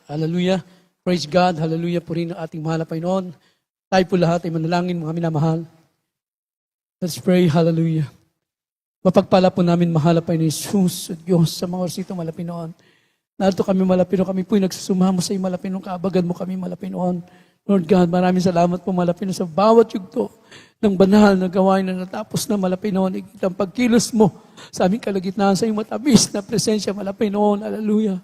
Hallelujah. Praise God. Hallelujah po rin ang ating mahal na Panginoon. Tayo po lahat ay manalangin, mga minamahal. Let's pray. Hallelujah. Mapagpala po namin, mahal na Panginoon Jesus, Diyos, sa mga oras ito, mahal na Panginoon. Narito kami, mahal na Panginoon, kami po'y nagsusumamo sa iyo, mahal na Panginoon, kaabagan mo kami, mahal na Panginoon. Lord God, maraming salamat po, mahal na Panginoon, sa bawat yugto ng banal na gawain na natapos na, mahal na Panginoon. Ang pagkilos mo sa aming kalagitnaan, sa iyong matamis na presensya, mahal na Panginoon. Hallelujah.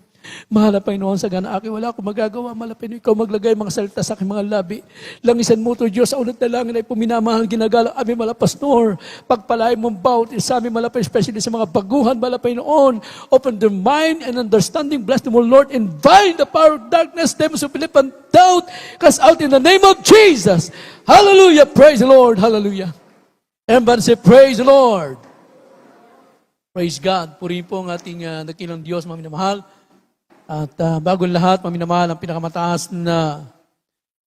Mahal na Panginoon, sa gana akin, wala akong magagawa. Mahal na Panginoon, ikaw maglagay mga salita sa aking mga labi. Langisan mo to, Diyos, sa ulat na langit ay puminamahal, ginagala aming mga pastor. Pagpalain mong bawat isa aming mga especially sa mga baguhan, mahal na Panginoon. Open their mind and understanding. Bless them, O Lord, and bind the power of darkness, them who believe and doubt. Cast out in the name of Jesus. Hallelujah. Praise the Lord. Hallelujah. Everybody say, praise the Lord. Praise God. Purihin po ang ating dakilang Diyos, mga minamahal. At bago lahat, maminamahal, ang pinakamataas na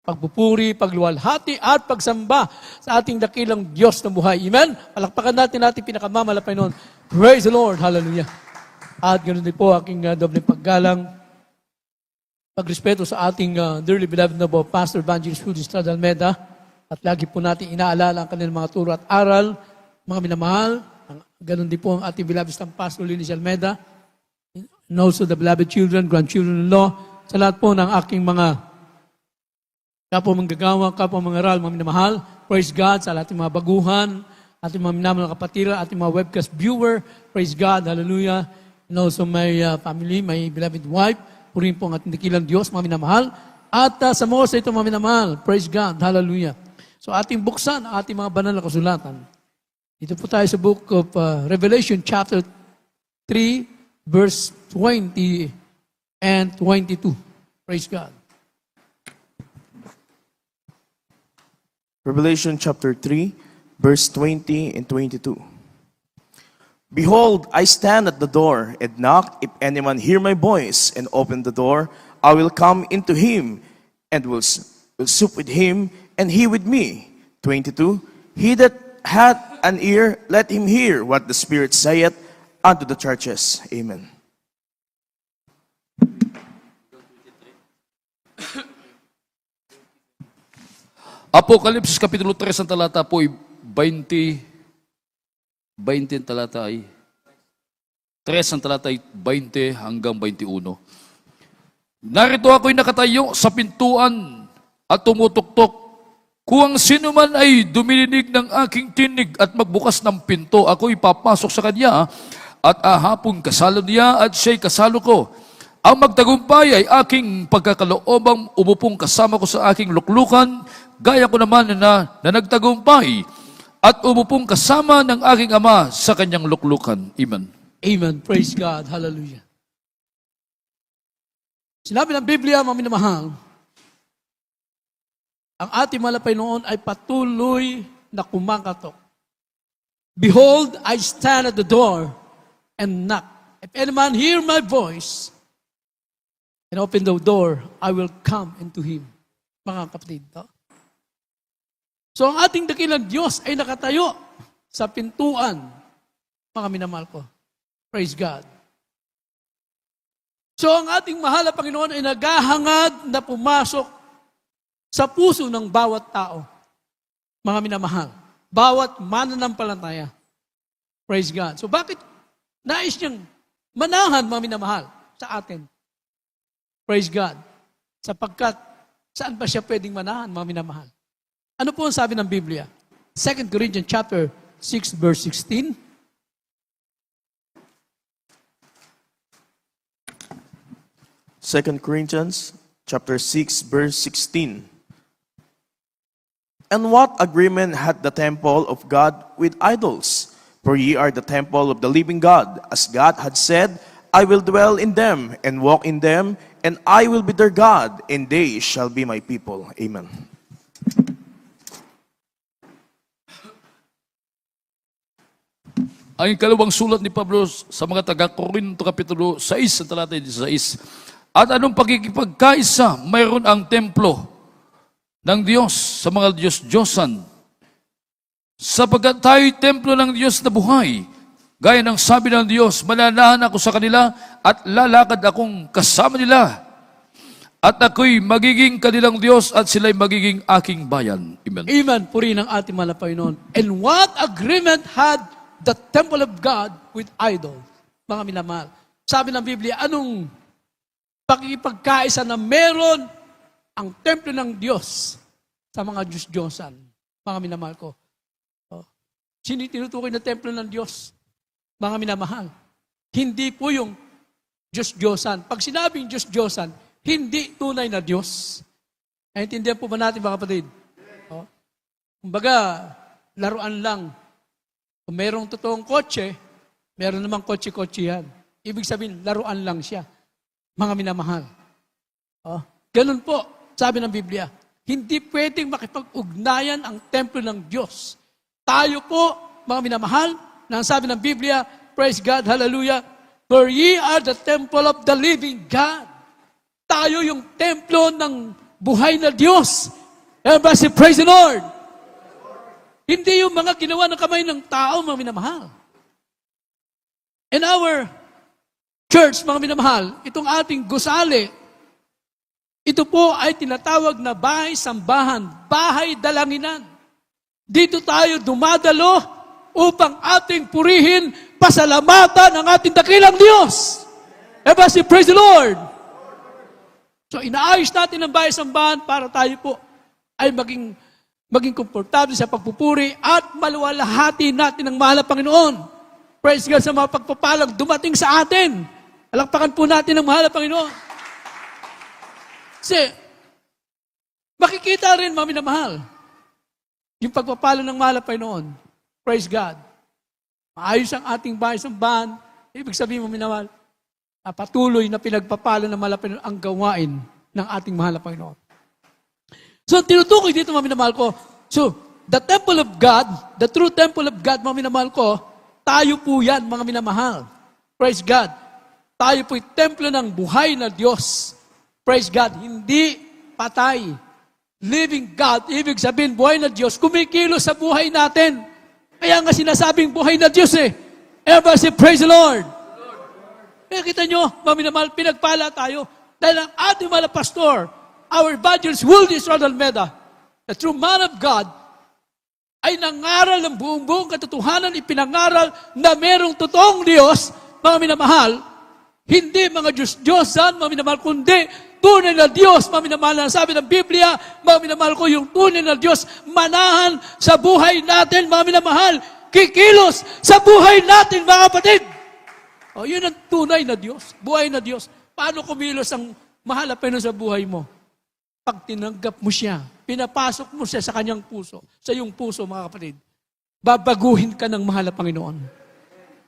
pagpupuri, pagluwalhati, at pagsamba sa ating dakilang Diyos na buhay. Amen? Palakpakan natin ating pinakamamahal na Panginoon. Praise the Lord. Hallelujah. At ganoon din po aking doble paggalang, pagrespeto sa ating dearly beloved na po, Pastor Evangelist Rudy Estrada Almeida. At lagi po natin inaalala ang kanilang mga turo at aral, mga minamahal. Ganoon din po ang ating beloved na Pastor Linis Almeida. And also the beloved children, grandchildren-in-law, sa lahat po ng aking mga kapwa manggagawa, kapwa mangaral, mga minamahal. Praise God sa ating mga baguhan, ating mga minamahal na kapatira, ating mga webcast viewer. Praise God, hallelujah. And also my family, my beloved wife. Purihin po ang ating dakilang Diyos, mga minamahal. At sa mga sa ito, mga minamahal. Praise God, hallelujah. So ating buksan ang ating mga banal na kasulatan. Dito po tayo sa book of Revelation chapter 3, verse 20 and 22. Praise God. Revelation chapter 3, verse 20 and 22. Behold, I stand at the door and knock. If anyone hear my voice and open the door, I will come into him and will sup with him and he with me. 22. He that hath an ear, let him hear what the Spirit saith unto the churches. Amen. Apokalipsis Kapitulo 3 ang talata po ay 20 ang talata ay 3 ang talata ay 20 hanggang 21. Narito ako'y nakatayo sa pintuan at tumutuktok. Kung ang sino man ay dumirinig ng aking tinig at magbukas ng pinto, ako'y papasok sa kanya at ahapon kasalo niya at siya'y kasalo ko. Ang magtagumpay ay aking pagkakaloobang umupong kasama ko sa aking luklukan, gaya ko naman na nagtagumpay at umupong kasama ng aking ama sa kanyang luklukan. Amen. Amen. Praise God. Hallelujah. Sinabi ng Biblia, mga minamahal, ang ating mahal na Panginoon ay patuloy na kumakatok. Behold, I stand at the door and knock. If any man hear my voice and open the door, I will come into him. Mga kapatid, no? So ang ating dakilang Diyos ay nakatayo sa pintuan, mga minamahal ko. Praise God. So ang ating mahal na Panginoon ay naghahangad na pumasok sa puso ng bawat tao, mga minamahal. Bawat mananampalataya. Praise God. So bakit nais niyang manahan, mga minamahal, sa atin? Praise God. Sapagkat saan ba siya pwedeng manahan, mga minamahal? Ano po ang sabi ng Biblia? 2 Corinthians chapter 6, verse 16. Second Corinthians chapter 6, verse 16. And what agreement hath the temple of God with idols? For ye are the temple of the living God, as God had said, I will dwell in them and walk in them, and I will be their God, and they shall be my people. Amen. Ang ikalawang sulat ni Pablo sa mga taga-Korinto Kapitulo 6, ang talata 16. At anong pagkikipagkaisa mayroon ang templo ng Diyos sa mga Diyos-Diyosan? Sapagkat tayo'y templo ng Diyos na buhay, gaya ng sabi ng Diyos, mananahan ako sa kanila at lalakad akong kasama nila. At ako'y magiging kanilang Diyos at sila'y magiging aking bayan. Amen. Amen. Puri ng ating mahal na Panginoon. And what agreement had the temple of God with idol? Mga minamahal. Sabi ng Biblia, anong pakikipagkaisa na meron ang templo ng Diyos sa mga Diyos-Diyosan? Mga minamahal ko. Sino tinutukoy na templo ng Diyos? Mga minamahal. Hindi po yung Diyos-Diyosan. Pag sinabing Diyos-Diyosan, hindi tunay na Diyos. Naintindihan po ba natin mga kapatid? Kumbaga, laruan lang. Kung mayroong totoong kotse, meron namang kotse-kotse yan. Ibig sabihin, laruan lang siya. Mga minamahal. Ganun po, sabi ng Biblia. Hindi pwedeng makipag-ugnayan ang templo ng Diyos. Tayo po, mga minamahal, na ang sabi ng Biblia, praise God, hallelujah, for ye are the temple of the living God. Tayo yung templo ng buhay na Diyos. Everybody say, praise the Lord. Hindi yung mga ginawa ng kamay ng tao, mga minamahal. In our church, mga minamahal, itong ating gusali, ito po ay tinatawag na bahay sambahan, bahay dalanginan. Dito tayo dumadalo upang ating purihin, pasalamatan ang ating dakilang Diyos. Everybody say, praise the Lord. So, inaayos natin ang bahay sambahan para tayo po ay maging komportable sa pagpupuri at maluwalhati natin ang mahal na Panginoon. Praise God sa mga pagpapalang dumating sa atin. Alakpakan po natin ang mahal na Panginoon. Kasi, makikita rin, mga minamahal, yung pagpapala ng mahal na Panginoon. Praise God. Maayos ang ating bahay sambahan. Ibig sabihin, mga minamahal, patuloy na pinagpapala ng mahal na Panginoon ang gawain ng ating mahal na Panginoon. So, tinutukoy dito, mga minamahal ko. So, the temple of God, the true temple of God, mga minamahal ko, tayo po yan, mga minamahal. Praise God. Tayo po'y templo ng buhay na Diyos. Praise God. Hindi patay. Living God, ibig sabihin, buhay na Diyos, kumikilos sa buhay natin. Kaya nga sinasabing buhay na Diyos eh. Everybody say, praise the Lord. Kaya kita nyo, mga minamahal, pinagpala tayo. Dahil ang ating mga pastor, our evangelist, Wildes Rodalmeda, the true man of God, ay nangaral ng buong katotohanan, ipinangaral na merong totoong Diyos, mga minamahal, hindi mga Diyos-Diyosan, mga minamahal, kundi tunay na Diyos, mga minamahal, na sabi ng Biblia, mga minamahal ko, yung tunay na Diyos, manahan sa buhay natin, mga minamahal, kikilos sa buhay natin, mga kapatid. Yun ang tunay na Diyos, buhay na Diyos. Paano kumilos ang mahal na Panginoon sa buhay mo? Pag tinanggap mo siya, pinapasok mo siya sa kanyang puso, sa iyong puso, mga kapatid, babaguhin ka ng mahal na Panginoon.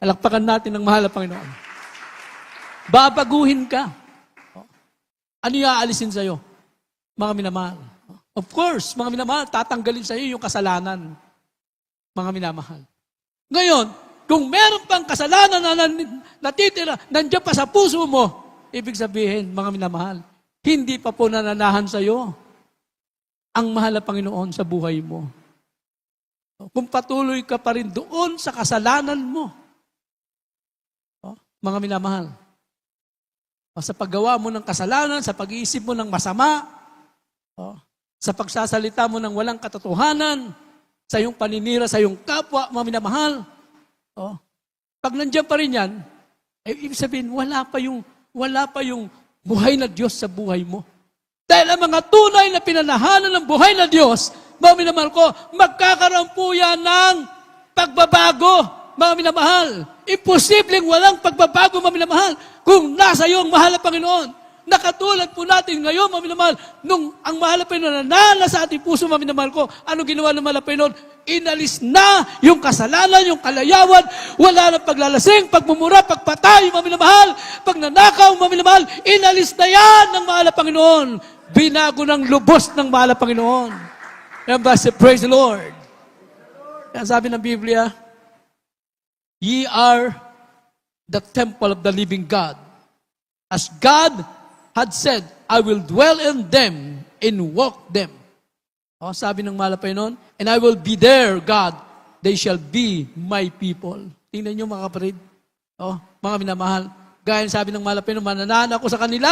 Alakpakan natin ng mahal na Panginoon. Babaguhin ka. Ano yung aalisin sa'yo? Mga minamahal. Of course, mga minamahal, tatanggalin sa'yo yung kasalanan. Mga minamahal. Ngayon, kung meron pang kasalanan na natitira, nandiyan pa sa puso mo, ibig sabihin, mga minamahal, hindi pa po nananahan sa'yo ang mahal na Panginoon sa buhay mo. Kung patuloy ka pa rin doon sa kasalanan mo, mga minamahal, sa paggawa mo ng kasalanan, sa pag-iisip mo ng masama, sa pagsasalita mo ng walang katotohanan, sa iyong paninira, sa iyong kapwa, mga minamahal, pag nandiyan pa rin yan, ibig sabihin, wala pa yung buhay na Diyos sa buhay mo. Dahil ang mga tunay na pinanahanan ng buhay na Diyos, mga minamahal ko, magkakaroon po yan ng pagbabago, mga minamahal. Imposibleng walang pagbabago, mga minamahal, kung nasa iyo ang mahal na Panginoon. Nakatulad po natin ngayon, mga minamahal, nung ang mahal na Panginoon na sa ating puso, mga minamahal ko, ano ginawa ng mahal na Panginoon? Inalis na yung kasalanan, yung kalayawan, wala na paglalasing, pagmumura, pagpatay, mga minamahal, pagnanakaw, mga minamahal, inalis na yan ng mahal na Panginoon. Binago ng lubos ng mahal na Panginoon. Yan ba? Praise the Lord. Yan sabi ng Biblia, ye are the temple of the living God. As God had said, I will dwell in them and walk them. Sabi ng mahal na Panginoon, and I will be their God. They shall be my people. Tingnan niyo mga kapatid. Mga minamahal. Gaya sabi ng mahal na Panginoon, mananahan ako sa kanila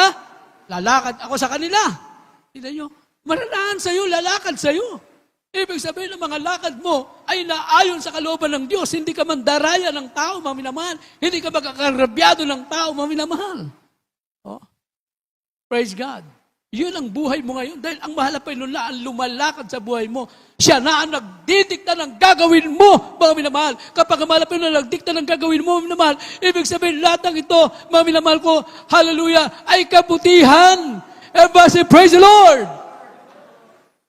lalakad ako sa kanila. Tignan nyo, mananahan sa'yo, lalakad sa'yo. Ibig sabihin ng mga lakad mo ay naayon sa kalooban ng Diyos. Hindi ka mandaraya ng tao, mga minamahal. Hindi ka magkakarabyado ng tao, mga minamahal. Oh. Praise God. Yun ang buhay mo ngayon. Dahil ang mahal na Panginoon na ang lumalakad sa buhay mo. Siya na ang nagdidikta ng gagawin mo, mga minamahal. Kapag ang mahal na Panginoon na nagdikta ng gagawin mo, mga minamahal, ibig sabihin lahat ng ito, mga minamahal ko, hallelujah, ay kabutihan. Everybody say, praise the Lord!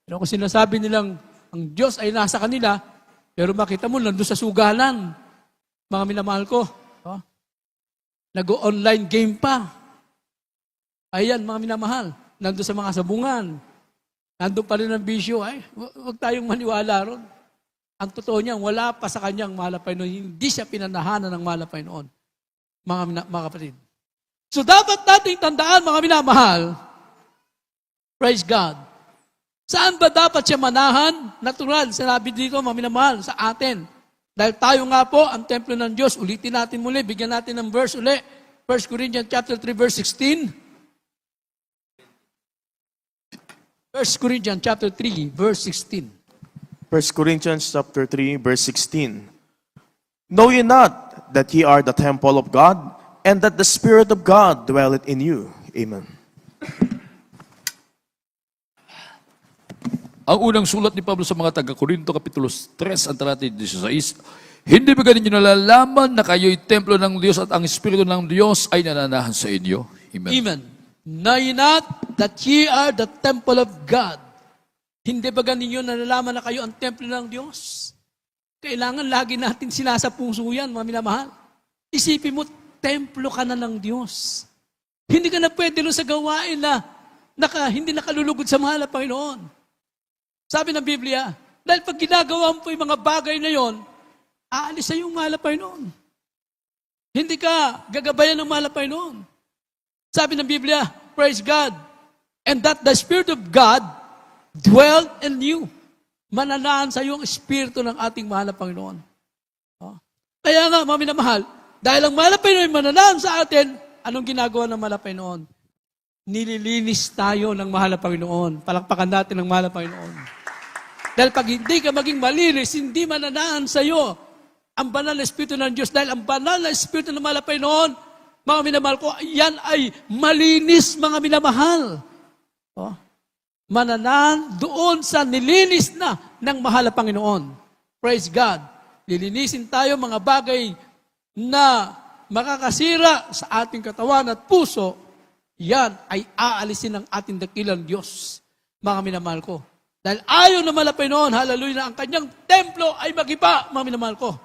Pero kung sinasabi nilang ang Diyos ay nasa kanila, pero makita mo, nandun sa sugalan. Mga minamahal ko, oh, nag-online game pa. Ayan, mga minamahal, nandun sa mga sabungan. Nandun pa rin ang bisyo. Ay, huwag tayong maniwala ron. Ang totoo niya, wala pa sa kanyang mahal na Panginoon. Hindi siya pinanahanan ng mahal na Panginoon. Mga kapatid. So dapat nating tandaan, mga minamahal, praise God, saan ba dapat siya manahan? Natural, sinabi dito, mga minamahal, sa atin. Dahil tayo nga po, ang templo ng Diyos, ulitin natin muli, bigyan natin ng verse uli. 1 Corinthians chapter 3, verse 16. 1 Corinthians chapter 3, verse 16. 1 Corinthians chapter 3, verse 16. Know ye not that ye are the temple of God, and that the Spirit of God dwelleth in you? Amen. Ang unang sulat ni Pablo sa mga taga-Korinto, Kapitulo 3, ang talata 16, hindi ba ninyo nalalaman na kayo'y templo ng Diyos at ang Espiritu ng Diyos ay nananahan sa inyo? Amen. Amen. Know ye not that ye are the temple of God? Hindi ba ninyo nalalaman na kayo ang templo ng Diyos? Kailangan lagi natin sinasa puso yan, mga minamahal. Isipin mo, templo ka na ng Diyos. Hindi ka na pwede sa gawain na hindi nakalulugod sa mahal na Panginoon. Sabi ng Biblia, dahil pag ginagawa mo po yung mga bagay na yon, aalis sa iyong mahal na Panginoon. Hindi ka gagabayan ng mahal na Panginoon. Sabi ng Biblia, praise God, and that the Spirit of God dwell in you. Mananahan sa iyo ang Espiritu ng ating mahal na Panginoon. Oh. Kaya nga, mga minamahal, dahil ang mahal na Panginoon mananahan sa atin, anong ginagawa ng mahal na Panginoon? Nililinis tayo ng mahal na Panginoon. Palakpakan natin ng mahal na Panginoon. Dahil pag hindi ka maging malinis, hindi mananahan sa iyo ang banal na Espiritu ng Diyos. Dahil ang banal na Espiritu ng mahal na Panginoon, mga minamahal ko, yan ay malinis, mga minamahal. Oh. Mananahan doon sa nilinis na ng mahal na Panginoon. Praise God. Lilinisin tayo mga bagay na makakasira sa ating katawan at puso. Yan ay aalisin ng ating dakilang Diyos, mga minamahal ko. Dahil ayaw na malapay noon, hallelujah, na ang kanyang templo ay magiba, mga minamahal ko.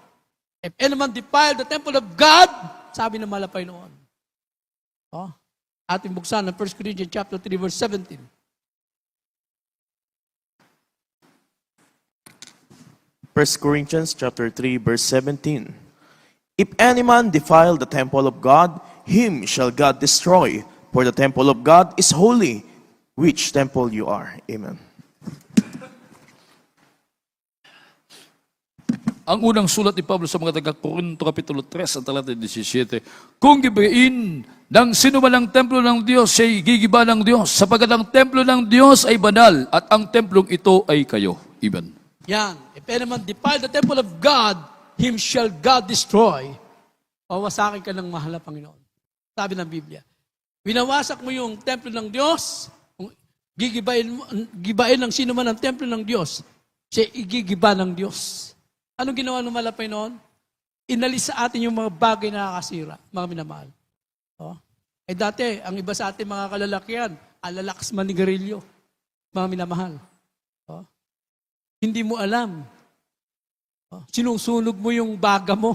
If anyone defile the temple of God, sabi na malapay noon. Oh, ating buksan ng 1 Corinthians chapter 3, verse 17. 1 Corinthians chapter 3, verse 17. If any man defile the temple of God, him shall God destroy. For the temple of God is holy, which temple you are. Amen. Ang unang sulat ni Pablo sa mga taga-Korinto, Kapitulo 3, ang talata 17, kung gibain ng sino man ang templo ng Diyos, siya'y gigiba ng Diyos, sapagkat ang templo ng Diyos ay banal, at ang templong ito ay kayo. Amen. Yan. If any man defile the temple of God, him shall God destroy. Pawasakin ka ng mahal na Panginoon. Sabi ng Biblia. Winawasak mo yung templo ng Diyos, kung gibain ng sino man ang templo ng Diyos, siya igigiba ng Diyos. Anong ginawa ng malapay noon? Inalis sa atin yung mga bagay na nakakasira, mga minamahal. Oh. Eh dati, ang iba sa atin mga kalalakihan, alalakas manigarilyo, mga minamahal. Oh. Hindi mo alam. Oh. Sinusunog mo yung baga mo.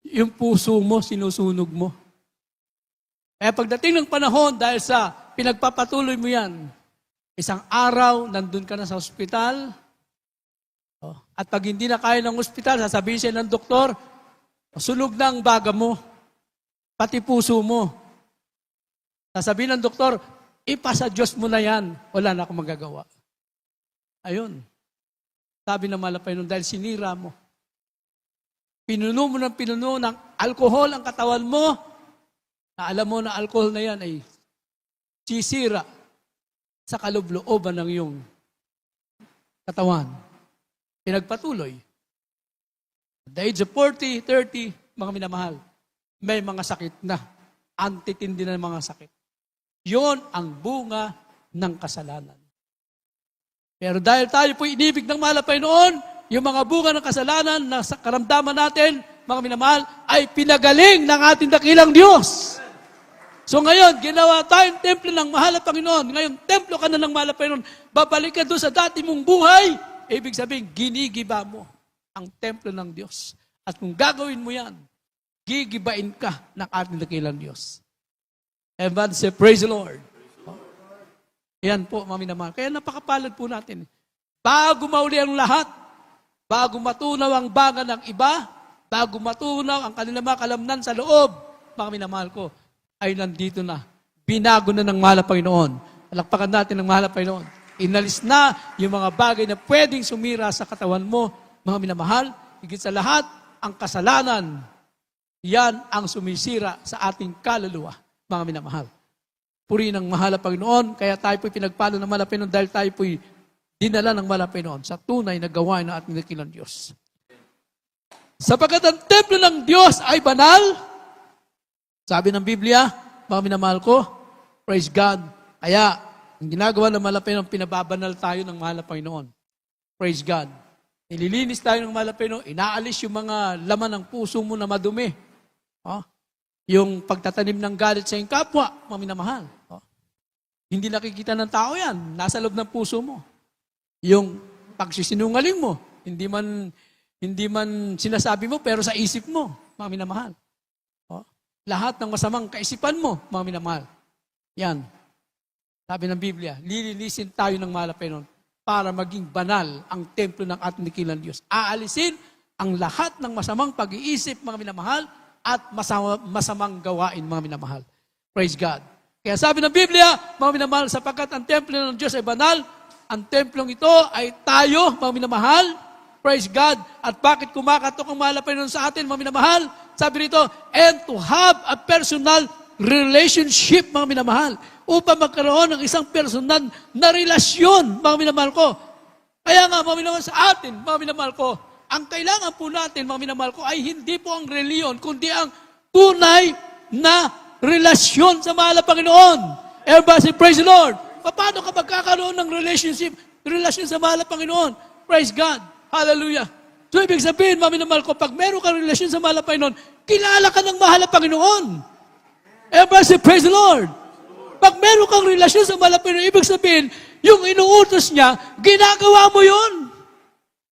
Yung puso mo, sinusunog mo. Eh pagdating ng panahon, dahil sa pinagpapatuloy mo yan, isang araw, nandun ka na sa ospital, oh, at pag hindi na kaya ng ospital, sasabihin siya ng doktor, sunog na ang baga mo, pati puso mo. Sasabihin ng doktor, ipasa Diyos mo na yan, wala na akong magagawa. Ayun. Sabi ng malapay nun, dahil sinira mo. Pinuno mo ng alkohol ang katawan mo, na alam mo na alcohol na yan ay sisira sa kalooban ng iyong katawan. Pinagpatuloy. At the age of 40, 30, mga minamahal, may mga sakit na. Antitindi na ng mga sakit. Yon ang bunga ng kasalanan. Pero dahil tayo po inibig ng mahal na Panginoon, yung mga bunga ng kasalanan na sa karamdaman natin, mga minamahal, ay pinagaling ng ating dakilang Diyos. So ngayon, ginawa tayong templo ng mahal na Panginoon. Ngayon, templo ka na ng mahal na Panginoon. Babalik ka doon sa dati mong buhay. Ibig sabihin, ginigiba mo ang templo ng Diyos. At kung gagawin mo yan, gigibain ka ng ating dakilang Diyos. Everybody say, praise the Lord. Yan po, mga minamahal. Kaya napakapalad po natin. Bago mauli ang lahat, bago matunaw ang banga ng iba, bago matunaw ang kanilang mga kalamnan sa loob, mga minamahal ko, ay nandito na. Binago na ng mahal na Panginoon. Palakpakan natin ng mahal na Panginoon. Inalis na yung mga bagay na pwedeng sumira sa katawan mo, mga minamahal. Higit sa lahat, ang kasalanan, yan ang sumisira sa ating kaluluwa, mga minamahal. Puri ng mahal na Panginoon, kaya tayo po'y pinagpalo ng mahal na Panginoon dahil tayo po'y dinala ng mahal na Panginoon sa tunay na gawain ng ating dakilang Diyos. Sapagkat ang templo ng Diyos ay banal, sabi ng Biblia, mga minamahal ko, praise God, kaya ang ginagawa ng mahal na Panginoon, pinababanal tayo ng mahal na Panginoon. Praise God. Nililinis tayo ng mahal na Panginoon, inaalis yung mga laman ng puso mo na madumi. Yung pagtatanim ng galit sa iyong kapwa, mga minamahal. Hindi nakikita ng tao yan, nasa loob ng puso mo. Yung pagsisinungaling mo, hindi man sinasabi mo, pero sa isip mo, mga minamahal. Lahat ng masamang kaisipan mo, mga minamahal. Yan. Sabi ng Biblia, lilinisin tayo ng mahal na Panginoon para maging banal ang templo ng ating dakilang Diyos. Aalisin ang lahat ng masamang pag-iisip, mga minamahal, at masamang gawain, mga minamahal. Praise God. Kaya sabi ng Biblia, mga minamahal, sapagkat ang templo ng Diyos ay banal, ang templong ito ay tayo, mga minamahal. Praise God. At bakit kumakatok ang mahal na Panginoon sa atin, mga minamahal? Sabi rito, and to have a personal relationship, mga minamahal, upang magkaroon ng isang personal na relasyon, mga minamahal ko. Kaya nga, mga minamahal sa atin, mga minamahal ko, ang kailangan po natin, mga minamahal ko, ay hindi po ang reliyon, kundi ang tunay na relasyon sa mahal na Panginoon. Everybody say, praise the Lord. Paano ka magkakaroon ng relasyon sa mahal na Panginoon? Praise God. Hallelujah. So, ibig sabihin, mga minamahal ko, pag meron kang relasyon sa mahal na Panginoon, kilala ka ng mahal na Panginoon. Everybody say, praise the Lord. Pag meron kang relasyon sa mahal na Panginoon, ibig sabihin, yung inuutos niya, ginagawa mo yun.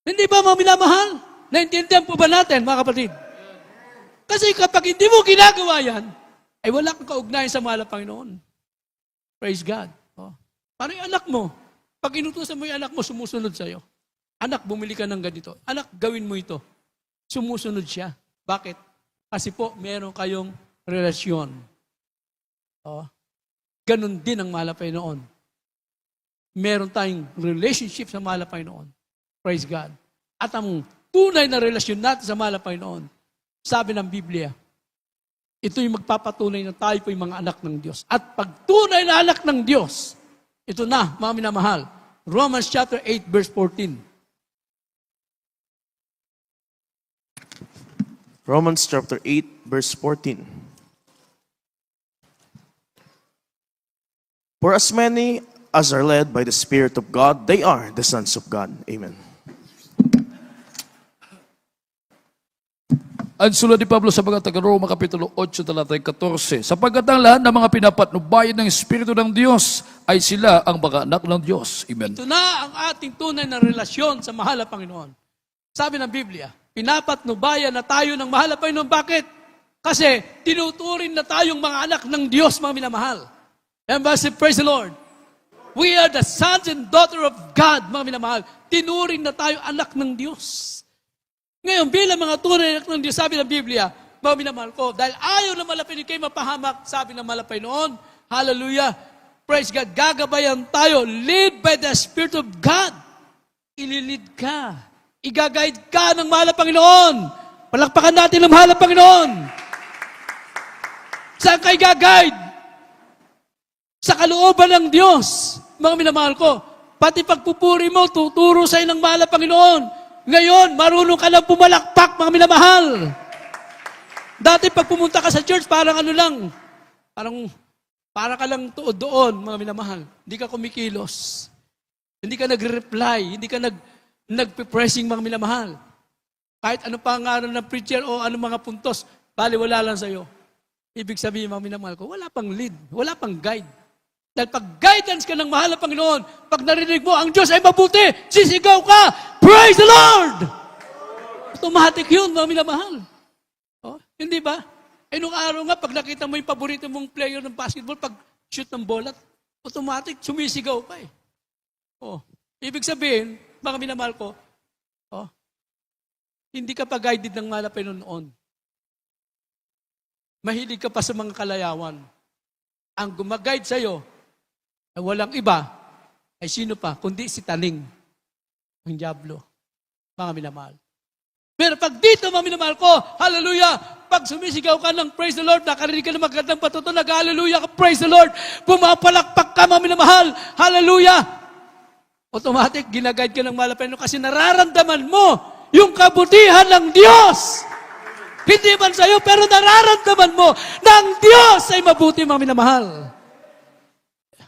Hindi ba, mga minamahal? Naintindihan po ba natin, mga kapatid? Kasi kapag hindi mo ginagawa yan, ay wala kang kaugnayan sa mahal na Panginoon. Praise God. Paano yung anak mo? Pag inutusan mo yung anak mo, sumusunod sa'yo. Anak, bumili ka ng ganito. Anak, gawin mo ito. Sumusunod siya. Bakit? Kasi po, meron kayong relasyon. Ganon din ang mahal na Panginoon. Meron tayong relationship sa mahal na Panginoon. Praise God. At ang tunay na relasyon natin sa mahal na Panginoon, sabi ng Biblia, ito yung magpapatunay na tayo po yung mga anak ng Diyos. At pag tunay na anak ng Diyos, ito na, mga minamahal, Romans chapter 8, verse 14. Romans chapter 8, verse 14. For as many as are led by the Spirit of God, they are the sons of God. Amen. Ang sulat ni Pablo sa mga taga-Roma, Kapitulo 8, talatay 14. Sapagkat ang lahat ng mga pinapatnubayan ng Espiritu ng Diyos ay sila ang mga anak ng Diyos. Amen. Ito na ang ating tunay na relasyon sa mahal na Panginoon. Sabi ng Biblia, pinapatnubayan na tayo ng mahal na Panginoon. Bakit? Kasi tinuturing na tayong mga anak ng Diyos, mga minamahal. And praise the Lord. We are the sons and daughter of God, mga minamahal. Tinuring na tayo anak ng Diyos. Ngayon, bilang mga tunay na anak ng Diyos, sabi ng Biblia, mga minamahal ko, dahil ayaw na malapit kayo mapahamak, sabi ng malapit noon, hallelujah, praise God, gagabayan tayo, lead by the Spirit of God. Ililid ka. Igaguide ka ng mahal na Panginoon. Palakpakan natin ng mahal na Panginoon. Saan ka igaguide? sa kalooban ng Diyos. Mga minamahal ko, pati pagpupuri mo, tuturo sa'yo ng mahal na Panginoon. Ngayon, marunong ka lang pumalakpak, mga minamahal. Dati pag pumunta ka sa church, parang ano lang, para ka lang tuod doon, mga minamahal. Hindi ka kumikilos. Hindi ka nagre-reply, hindi ka nagpe-pressing, mga minamahal. Kahit ano pa nga ng preacher o ano mga puntos, baliwala lang sa'yo. Ibig sabihin, mga minamahal ko, wala pang lead, wala pang guide. Dahil pag guidance ka ng mahal na Panginoon, pag narinig mo, ang Diyos ay mabuti, sisigaw ka, praise the Lord! Automatic yun, mga minamahal. Oh, hindi ba? Nung araw nga, pag nakita mo yung paborito mong player ng basketball, pag shoot ng bola, automatic, sumisigaw ka eh. Oh, ibig sabihin, mga minamahal ko, oh, hindi ka pa guided ng mahal na Panginoon noon. Mahilig ka pa sa mga kalayawan. Ang gumaguide sa'yo, ay walang iba, ay sino pa, kundi si Taling, ang Diablo, mga minamahal. Pero pag dito, mga minamahal ko, hallelujah, pag sumisigaw ka ng praise the Lord, nakarinig ka ng magandang patutunan, hallelujah ka, praise the Lord, pumapalakpak ka, mga minamahal, hallelujah, automatic, ginaguide ka ng mahal na Panginoon kasi nararamdaman mo yung kabutihan ng Diyos. Hindi man sa'yo, pero nararamdaman mo na ang Diyos ay mabuti, mga minamahal.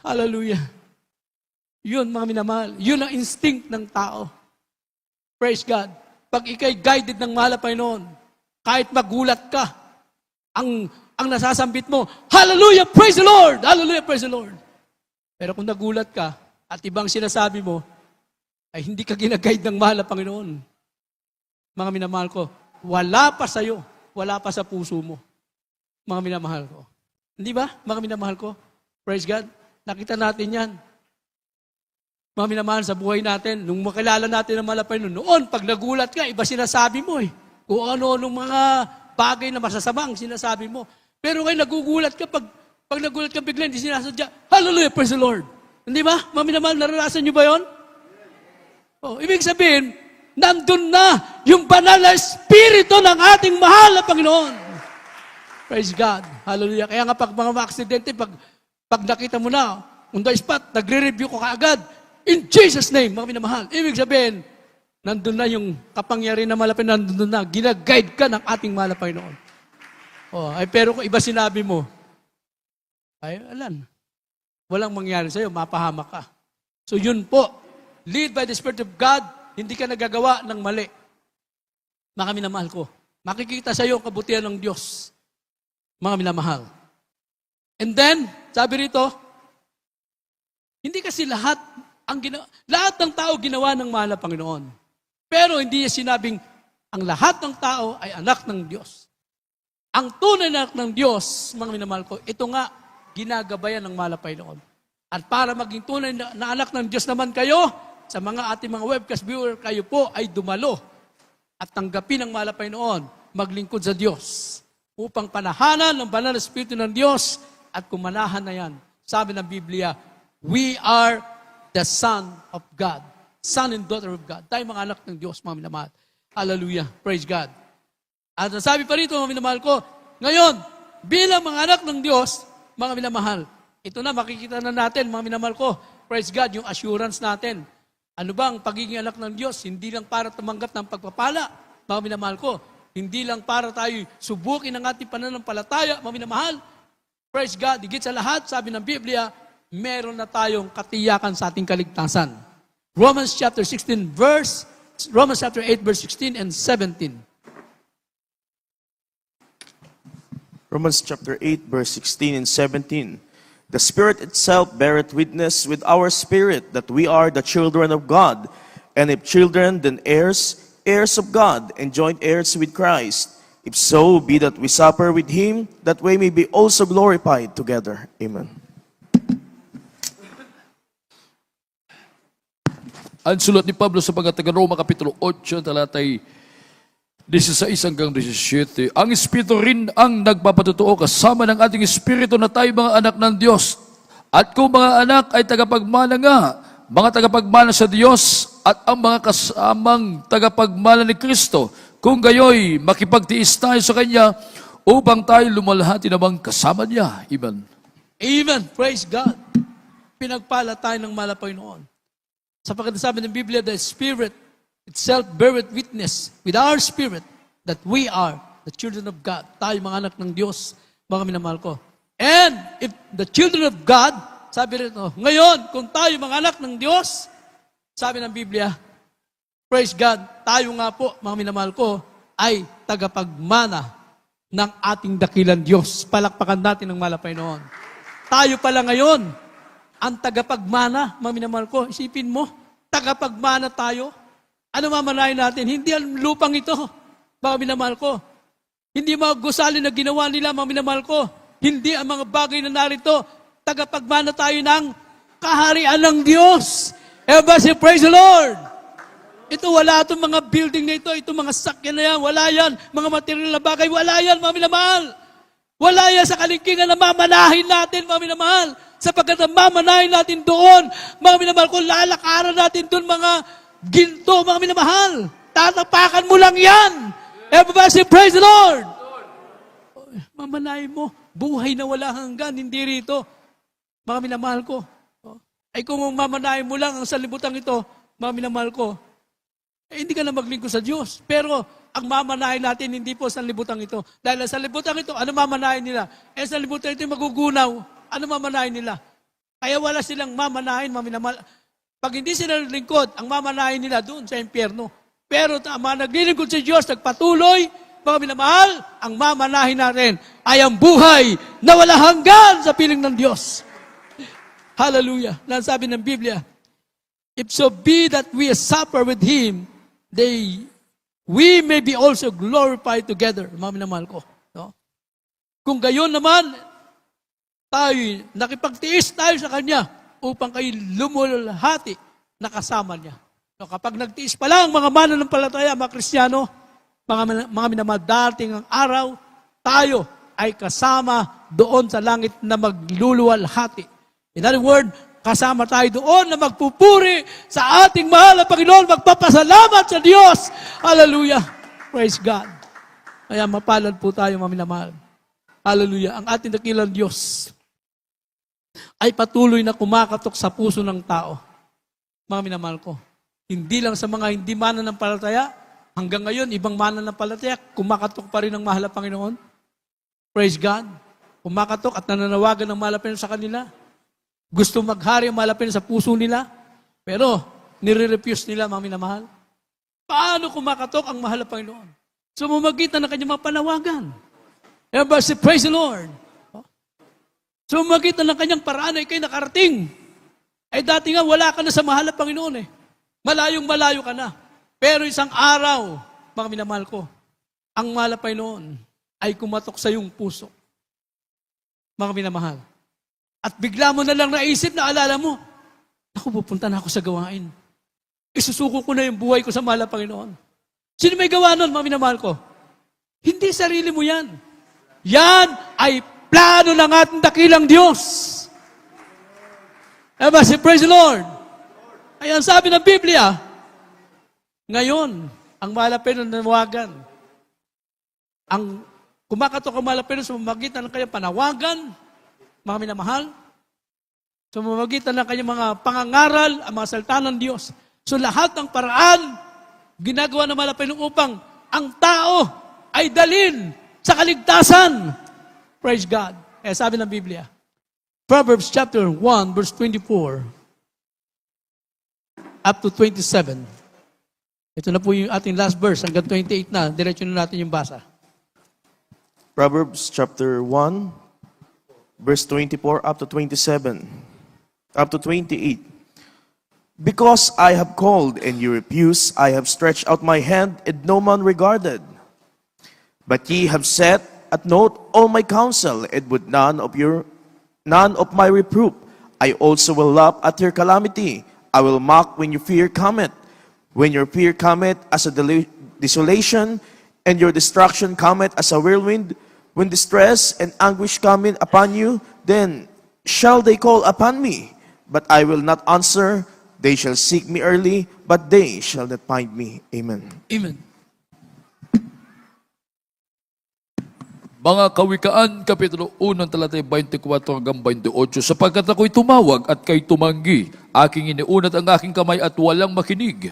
Hallelujah. Yun, mga minamahal. Yun ang instinct ng tao. Praise God. Pag ikay guided ng mahal na Panginoon, kahit magulat ka, ang nasasambit mo, hallelujah, praise the Lord! Hallelujah, praise the Lord! Pero kung nagulat ka, at ibang sinasabi mo, ay hindi ka ginaguide ng mahal na Panginoon. Mga minamahal ko, wala pa sa'yo, wala pa sa puso mo. Mga minamahal ko. Hindi ba, mga minamahal ko? Praise God. Nakita natin yan. Mga minamahal sa buhay natin, nung makilala natin ang malapay noon, pag nagulat ka, iba sinasabi mo eh. Kung ano-anong mga bagay na masasama ang sinasabi mo. Pero ngayon nagugulat ka, pag nagulat ka bigla, hindi sinasadya, hallelujah, praise the Lord. Hindi ba? Mga minamahal, naranasan nyo ba yun? Oh, ibig sabihin, nandun na yung banal na espiritu ng ating mahal na Panginoon. Praise God. Hallelujah. Kaya nga pag mga aksidente, pag nakita mo na, on the spot, nagre-review ko kaagad. In Jesus' name, mga minamahal. Ibig sabihin, nandun na yung kapangyarihan na malapit, nandun na, ginaguide ka ng ating mahal na Panginoon. Oh, ay pero kung iba sinabi mo, ay alam, walang mangyari sa'yo, mapahamak ka. So yun po, lead by the Spirit of God, hindi ka nagagawa ng mali. Mga minamahal ko, makikita sa iyo ang kabutihan ng Diyos. Mga minamahal. And then, sabi rito, hindi kasi lahat ng tao ginawa ng mahal na Panginoon. Pero hindi niya sinabing, ang lahat ng tao ay anak ng Diyos. Ang tunay na anak ng Diyos, mga minamahal ko, ito nga, ginagabayan ng mahal na Panginoon. At para maging tunay na anak ng Diyos naman kayo, sa mga ating mga webcast viewer, kayo po ay dumalo at tanggapin ang mahal na Panginoon, maglingkod sa Diyos upang panahanan ng banal na Espiritu ng Diyos at kumanahan na yan. Sabi ng Biblia, we are the Son of God. Son and daughter of God. Tayo mga anak ng Diyos, mga minamahal. Hallelujah. Praise God. At sabi pa rito, mga minamahal ko, ngayon, bilang mga anak ng Diyos, mga minamahal, ito na, makikita na natin, mga minamahal ko, praise God, yung assurance natin. Ano ba ang pagiging anak ng Diyos? Hindi lang para tumanggap ng pagpapala, mga minamahal ko. Hindi lang para tayo subukin ang ating pananampalataya, mga minamahal. Praise God, higit sa lahat, sabi ng Biblia, meron na tayong katiyakan sa ating kaligtasan. Romans chapter 8, verse 16 and 17. Romans chapter 8, verse 16 and 17. The Spirit itself beareth witness with our spirit that we are the children of God. And if children, then heirs, heirs of God, and joint heirs with Christ. If so be that we suffer with Him, that we may be also glorified together. Amen. Ang sulat ni Pablo sa mga taga-Roma, Kapitulo 8, talatay 16 hanggang 17. Ang Espiritu rin ang nagpapatutuo kasama ng ating Espiritu na tayo mga anak ng Diyos. At kung mga anak ay tagapagmana nga, mga tagapagmana sa Diyos at ang mga kasamang tagapagmana ni Kristo, kung gayoy makipagtiis tayo sa Kanya upang tayo lumalhati namang kasama niya. Amen. Amen. Praise God. Pinagpala tayo ng mahal na Panginoon. Sapagkat sabi ng Biblia, the Spirit itself beareth witness with our spirit that we are the children of God. Tayo mga anak ng Diyos, mga minamahal ko. And if the children of God, sabi rito, ngayon, kung tayo mga anak ng Diyos, sabi ng Biblia, praise God, tayo nga po, mga minamahal ko, ay tagapagmana ng ating dakilang Diyos. Palakpakan natin ng mahal na Panginoon. Tayo pala ngayon, ang tagapagmana, mga minamahal ko, isipin mo, tagapagmana tayo. Ano mamanahin natin? Hindi ang lupang ito, mga minamahal ko. Hindi mga gusali na ginawa nila, mga minamahal ko. Hindi ang mga bagay na narito. Tagapagmana tayo ng kaharian ng Diyos. Everybody say, praise the Lord. Ito, wala itong mga building na ito, itong mga sakyan na yan, wala yan. Mga material na bagay, wala yan, mga minamahal. Wala yan sa kalingkingan na mamanahin natin, mga minamahal. Sapagkat ang mamanahin natin doon, mga minamahal ko, lalakaran natin doon mga ginto, mga minamahal. Tatapakan mo lang yan. Everybody say, praise the Lord. Mamanahin mo, buhay na wala hanggan, hindi rito. Mga minamahal ko. Ay kung mamanahin mo lang ang sanlibutan ito, mga minamahal ko, hindi ka na maglingkod sa Diyos. Pero ang mamanahin natin, hindi po sanlibutan ito. Dahil sa sanlibutan ito, ano mamanahin nila? Sa sanlibutan ito magugunaw. Ano mamanahin nila? Kaya wala silang mamanahin, mga minamahal. Pag hindi sila naglingkod, ang mamanahin nila doon sa impyerno. Pero mga naglilingkod sa Diyos, nagpatuloy, mga minamahal, ang mamanahin natin ay ang buhay na wala hanggan sa piling ng Diyos. Hallelujah. Sabi ng Biblia, if so be that we suffer with Him, we may be also glorified together. Mga minamahal ko. No? Kung gayon naman, tayo, nakipagtiis tayo sa Kanya upang kayo lumulhati na kasama niya. So, kapag nagtiis pa lang, mga mananampalataya, mga Kristiyano, mga minamahal, dating ang araw, tayo ay kasama doon sa langit na magluluwalhati. In other word, kasama tayo doon na magpupuri sa ating mahal na Panginoon, magpapasalamat sa Diyos. Hallelujah. Praise God. Kaya mapalad po tayo, mga minamahal. Hallelujah. Ang ating dakilang Diyos ay patuloy na kumakatok sa puso ng tao. Mga minamahal ko. Hindi lang sa mga hindi mananampalataya, hanggang ngayon, ibang mananampalataya, kumakatok pa rin ang mahal na Panginoon. Praise God. Kumakatok at nananawagan ng mahal na Panginoon sa kanila. Gusto maghari ang mahal na Panginoon sa puso nila, pero nire-refuse nila, mga minamahal. Paano kumakatok ang mahal na Panginoon? Sumamagitan ng kanyang mga panawagan. Everybody say, praise the Lord. Sumamagitan ng kanyang paraan ay kayo nakarating. Ay dati nga, wala ka na sa mahal na Panginoon eh. Malayong malayo ka na. Pero isang araw, mga minamahal ko, ang mahal na Panginoon ay kumatok sa iyong puso. Mga minamahal. At bigla mo na lang naisip na alala mo, ako pupunta na ako sa gawain. Isusuko ko na yung buhay ko sa mahal na Panginoon. Sino may gawa nun, mga minamahal ko? Hindi sarili mo yan. Yan ay plano ng ating dakilang Diyos. Everybody say, praise the Lord. Ayan sabi ng Biblia, ngayon, ang mahal na Panginoon nanawagan. Ang kumakatok ang mahal na Panginoon sa mamagitan ng kanyang panawagan, mga minamahal, sa mamagitan ng kanyang mga pangangaral, ang mga salita ng Diyos. So lahat ng paraan, ginagawa ng mahal na Panginoon upang ang tao ay dalin sa kaligtasan. Praise God. Eh, sabi ng Biblia, Proverbs chapter 1, verse 24, up to 27. Ito na po yung ating last verse, hanggang 28 na. Diretso na natin yung basa. Proverbs chapter 1, verse 24 up to 27, up to 28. Because I have called and you refuse, I have stretched out my hand and no man regarded. But ye have set at naught all my counsel, and would none of my reproof. I also will laugh at your calamity. I will mock when your fear cometh. When your fear cometh as a desolation, and your destruction cometh as a whirlwind, when distress and anguish cometh upon you, then shall they call upon me, but I will not answer. They shall seek me early, but they shall not find me. Amen. Amen. Mga Kawikaan, Kapitulo 1, talata 24 hanggang 28, sapagkat ako'y tumawag at kay tumanggi, aking iniunat ang aking kamay at walang makinig.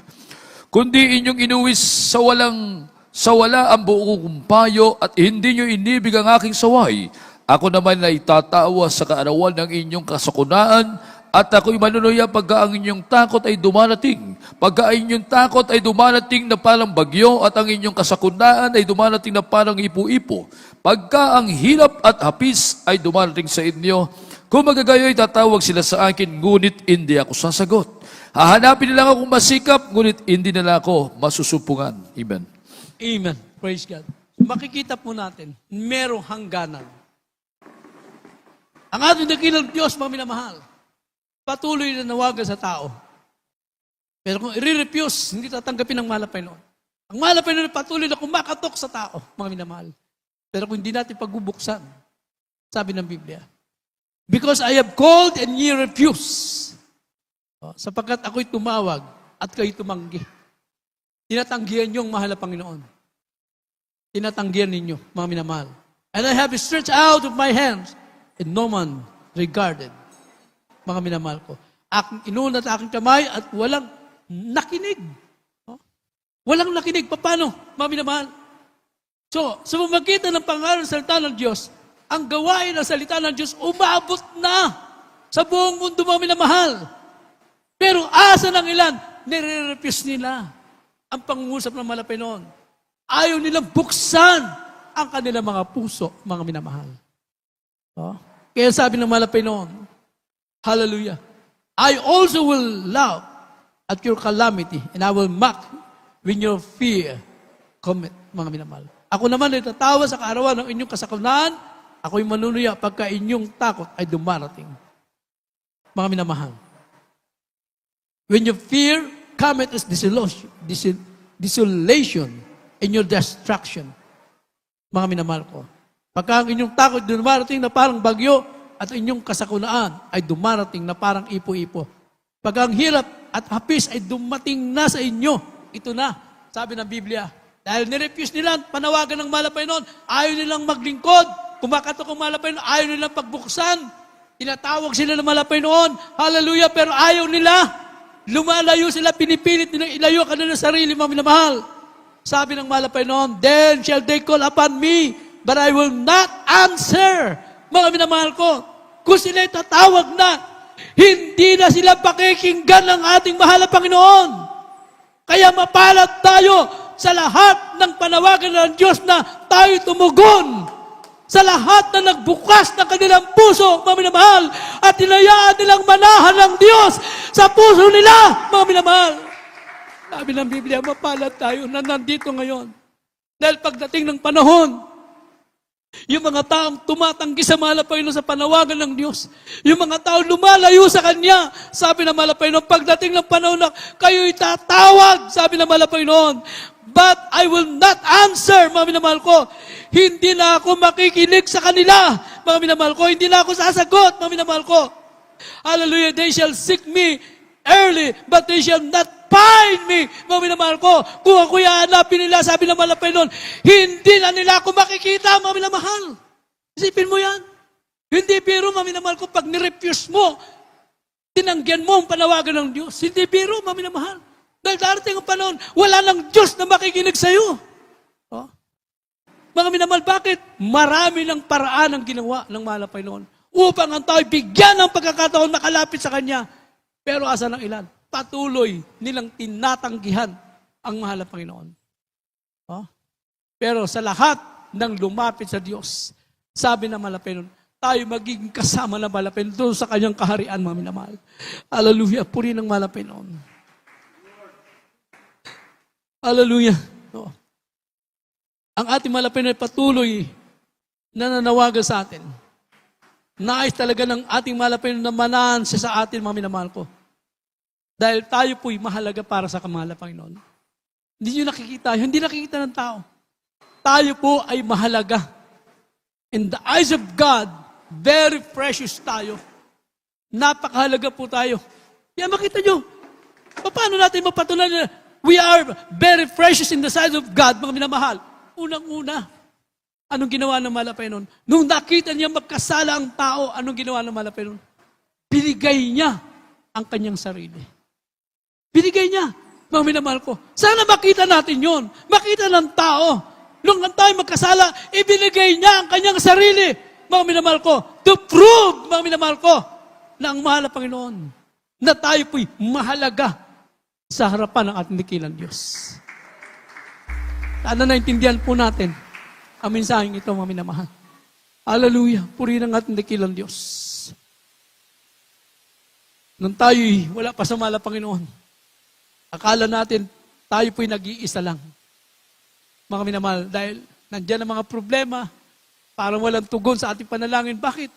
Kundi inyong inuwis sa wala ang buong payo at hindi nyo inibig ang aking saway. Ako naman ay tatawa sa kaarawan ng inyong kasakunaan at ako'y manunuya pagka ang inyong takot ay dumarating. Pagka ang inyong takot ay dumarating na parang bagyo at ang inyong kasakunaan ay dumarating na parang ipo-ipo. Pagka ang hirap at hapis ay dumarating sa inyo, kung magagayo'y tatawag sila sa akin, ngunit hindi ako sasagot. Hahanapin nila akong masikap, ngunit hindi nila ako masusupungan. Amen. Amen. Praise God. Makikita po natin, merong hangganan. Ang ating dakilang Diyos, mga minamahal, patuloy na nawagan sa tao. Pero kung i-refuse, hindi tatanggapin ng mahal na Panginoon. Ang mahal na Panginoon patuloy na kumakatok sa tao, mga minamahal. Pero kung hindi natin pagbubuksan, sabi ng Biblia, because I have called and ye refuse. Sapagkat ako'y tumawag at kayo'y tumanggi. Tinatanggihan niyo ang mahal na Panginoon. Tinatanggihan ninyo, mga minamahal. And I have stretched out of my hands, and no man regarded. Mga minamahal ko. Aking inunat aking kamay at walang nakinig. Walang nakinig. Paano, mga minamahal? So, sa pamagitan ng pangalan ng salita ng Diyos, ang gawain ng salita ng Diyos umabot na sa buong mundo, mga minamahal. Pero asa ng ilan, nire-refuse nila ang pangungusap ng malapay noon. Ayaw nilang buksan ang kanilang mga puso, mga minamahal. Kaya sabi ng malapay noon, hallelujah, I also will laugh at your calamity and I will mock when your fear commit, mga minamahal. Ako naman ay tatawa sa kaarawan ng inyong kasakunaan, ako'y manunuya pagka inyong takot ay dumarating. Mga minamahal. When your fear cometh as desolation and your destruction. Mga minamahal ko. Pagka ang inyong takot dumarating na parang bagyo at inyong kasakunaan ay dumarating na parang ipo-ipo. Pagka ang hirap at hapis ay dumating na sa inyo, ito na, sabi ng Biblia. Dahil nirefuse nila ang panawagan ng malapay noon, ayaw nilang maglingkod, kumakatok ang malapay noon, ayaw nilang pagbuksan, tinatawag sila ng malapay noon, hallelujah, pero ayaw nila, lumalayo sila, pinipilit nilang ilayo ka na sarili, mga minamahal. Sabi ng malapay noon, then shall they call upon me, but I will not answer. Mga minamahal ko, kung sila tatawag na, hindi na sila pakikinggan ng ating mahal na Panginoon. Kaya mapalad tayo sa lahat ng panawagan ng Diyos na tayo tumugon. Sa lahat na nagbukas ng kanilang puso, mga minamahal, at tinayaan nilang manahan ng Diyos sa puso nila, mga minamahal. Sabi ng Biblia, mapalad tayo na nandito ngayon. Dahil pagdating ng panahon, yung mga taong tumatanggi sa mahal na Panginoon sa panawagan ng Diyos, yung mga taong lumalayo sa Kanya, sabi ng mahal na Panginoon, pagdating ng panahon na kayo'y tatawag, sabi ng mahal na Panginoon, but I will not answer, mga minamahal ko, hindi na ako makikinig sa kanila, mga minamahal ko, hindi na ako sasagot, mga minamahal ko. Hallelujah, they shall seek me early, but they shall not find me, mga minamahal ko. Kung ako'y hanapin nila, sabi ng mahal na Panginoon, hindi na nila ako makikita, mga minamahal. Isipin mo yan. Hindi biro, mga minamahal ko, pag nirefuse mo, tinanggihan mo ang panawagan ng Diyos. Hindi biro, mga minamahal. Dahil darating ang panahon, wala nang Diyos na makikinig sa iyo. Mga minamahal, bakit? Marami ng paraan ang ginawa ng mahal na Panginoon upang ang tao'y bigyan ng pagkakataon makalapit sa Kanya. Pero asa ng ilan? Patuloy nilang tinatanggihan ang mahal na Panginoon. Pero sa lahat ng lumapit sa Diyos, sabi ng mahal na Panginoon, tayo magiging kasama ng mahal na Panginoon doon sa Kanyang kaharian, mga minamahal. Hallelujah, puri ng mahal na Panginoon. Hallelujah. Ang ating mahal na Panginoon ay patuloy na nanawagan sa atin. Nais talaga ng ating mahal na Panginoon na manahan siya sa atin, mga minamahal ko. Dahil tayo po'y mahalaga para sa kamahal na Panginoon. Hindi nyo nakikita, hindi nakikita ng tao. Tayo po ay mahalaga. In the eyes of God, very precious tayo. Napakahalaga po tayo. Kaya makita nyo, paano natin mapatunayan na we are very precious in the sight of God, mga minamahal? Unang-una, Anong ginawa ng mahal na Panginoon? Nung nakita niya magkasala ang tao, anong ginawa ng mahal na Panginoon? Binigay niya ang kanyang sarili. Binigay niya. Mga minamahal ko. Sana makita natin yon. Makita ng tao. Nung tayo magkasala, ibinigay niya ang kanyang sarili. Mga minamahal ko. To prove, mga minamahal ko, na ang mahal na Panginoon, na tayo po'y mahalaga sa harapan ng ating dakilang Diyos. Sana naintindihan po natin ang mensaheng ito, mga minamahal. Hallelujah. Purihin ang ating dakilang Diyos. Nung tayo'y wala pa sa mahal na Panginoon, akala natin, tayo po'y nag-iisa lang. Mga minamahal, dahil nandiyan ang mga problema, parang walang tugon sa ating panalangin. Bakit?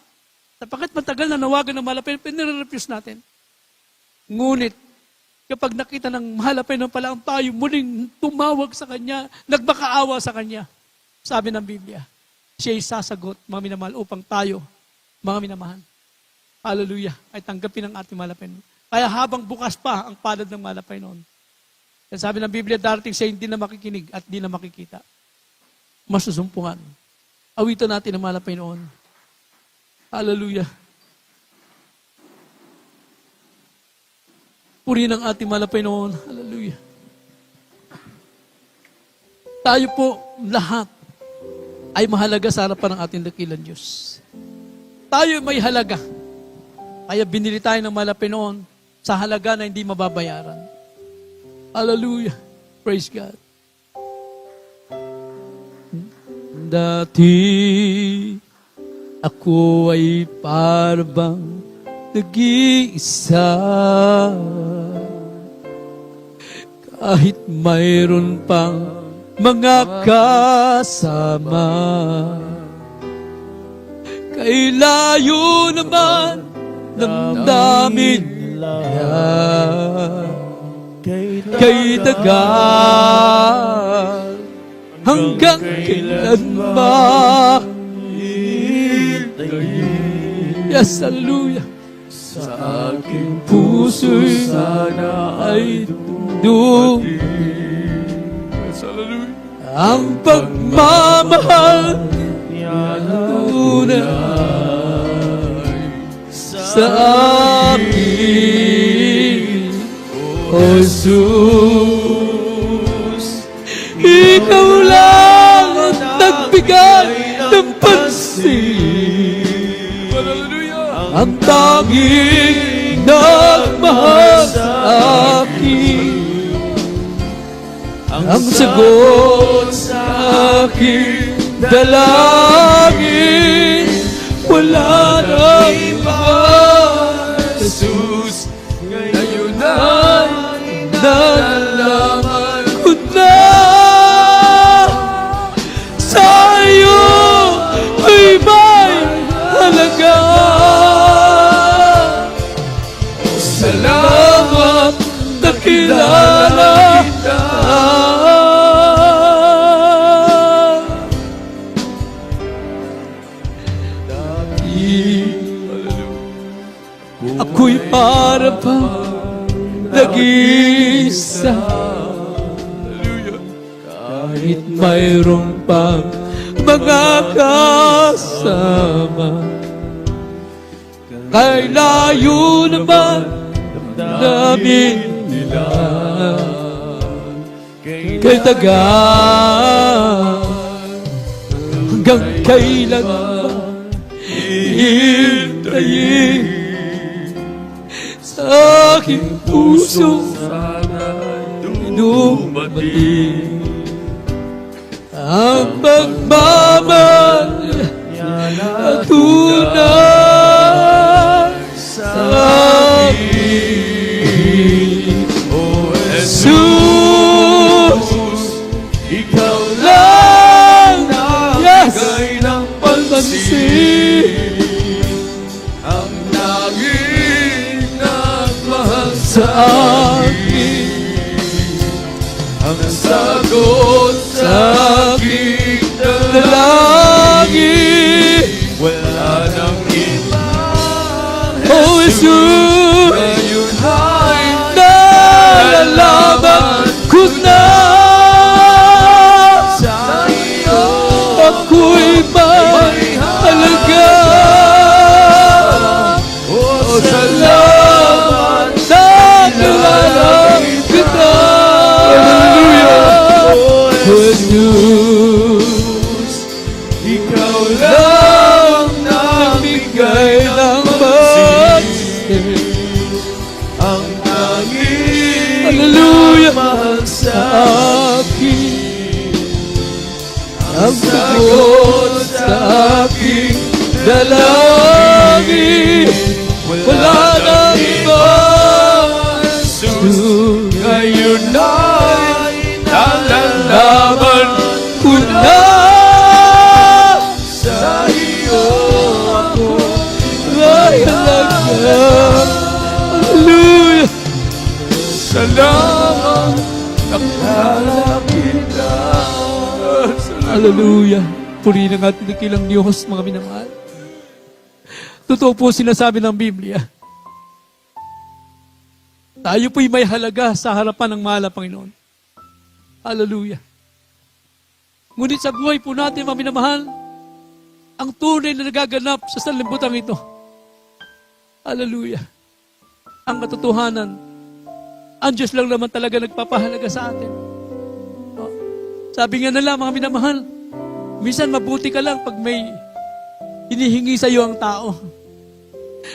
Sapagkat matagal na nawagan ng malapit, pinire-refuse natin. Ngunit, kapag nakita ng malapit ng pala ang tayo, muling tumawag sa Kanya, nagmakaawa sa Kanya. Sabi ng Biblia, siya'y sasagot, mga minamahal, upang tayo, mga minamahal, hallelujah, ay tanggapin ang ating malapit. Kaya habang bukas pa ang palad ng malapay noon. Yan sabi ng Biblia, darating siya hindi na makikinig at hindi na makikita. Masusumpungan. Awitan natin ang malapay noon. Hallelujah. Purihin ang ating malapay noon. Hallelujah. Tayo po lahat ay mahalaga sa harapan ng ating dakilang Diyos. Tayo may halaga. Kaya binili tayo ng malapay noon sa halaga na hindi mababayaran. Hallelujah. Praise God. Dati ako ay parang nag-iisa. Kahit mayroon pang mga kasama, kay layo naman damdamin kay tagal hanggang kailan ba? Yes, hallelujah. Sa aking puso'y sana ay dumating ang pagmamahal tunay sa akin, O Jesus. Ikaw lang ang nagbigay ng pansin, ang tanging nagmahal sa akin, ang sagot sa aking dalangin. Wala nang iba, Jesus, ngayon ay nalalaman ko na sa iyo ay may halaga. Salamat na kilala kita. Ako'y para pa nag-isa, kahit mayroon pang mga kasama, kay layo naman namin nila, kay tagal hanggang kailan ba hintayin sa aking puso dumating ang pagmamahal na tunay sa akin. O Jesus, ikaw lang nagbigay ng pansin, ang naging nagmahal sa akin, ang sagot sa aking dalangin. Wala nang iba, O Jesus, ngayon ay nalalaman ko na sa iyo ako'y ang tanging Hallelujah. mahal sa akin ang sagot sa aking dalangin. Wala nang iba. Ngayon ay Nalalaman ko na sa iyo ako ay halaga. Hallelujah. salamat. Nakala kita. Hallelujah. Purihin ang ating nakilang Diyos, mga minamahal. Totoo po sinasabi ng Biblia. Tayo po'y may halaga sa harapan ng mahal na Panginoon. Hallelujah. Ngunit sa buhay po natin, mga minamahal, ang tunay na nagaganap sa sanlibutan ito. Hallelujah. Ang katotohanan, ang Diyos lang naman talaga nagpapahalaga sa atin. Oh. Sabi nga nila, mga minamahal, minsan mabuti ka lang pag may hinihingi sa iyo ang tao.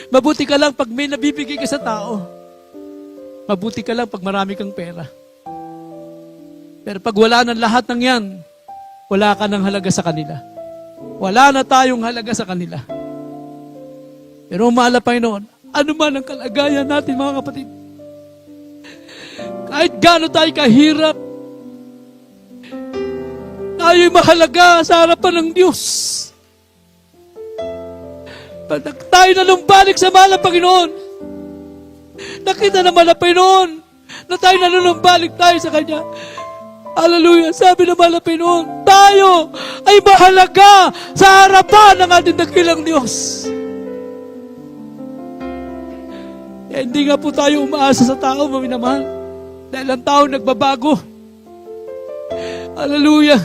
Mabuti ka lang pag may nabibigay ka sa tao. Mabuti ka lang pag marami kang pera. Pero pag wala ng lahat ng yan, wala ka ng halaga sa kanila. Wala na tayong halaga sa kanila. Pero mahal na Panginoon, ano man ang kalagayan natin, mga kapatid, kahit gaano tayo kahirap, tayo'y mahalaga sa harapan ng Diyos. Pag tayo nalumbalik sa mahal na Panginoon, nakita naman na Panginoon na tayo nalumbalik tayo sa Kanya. Hallelujah. Sabi ng mahal na Panginoon, tayo ay mahalaga sa harapan ng ating dakilang Diyos. Eh, hindi nga po tayo umaasa sa tao, mga minamahal. Dahil ang tao nagbabago. Hallelujah.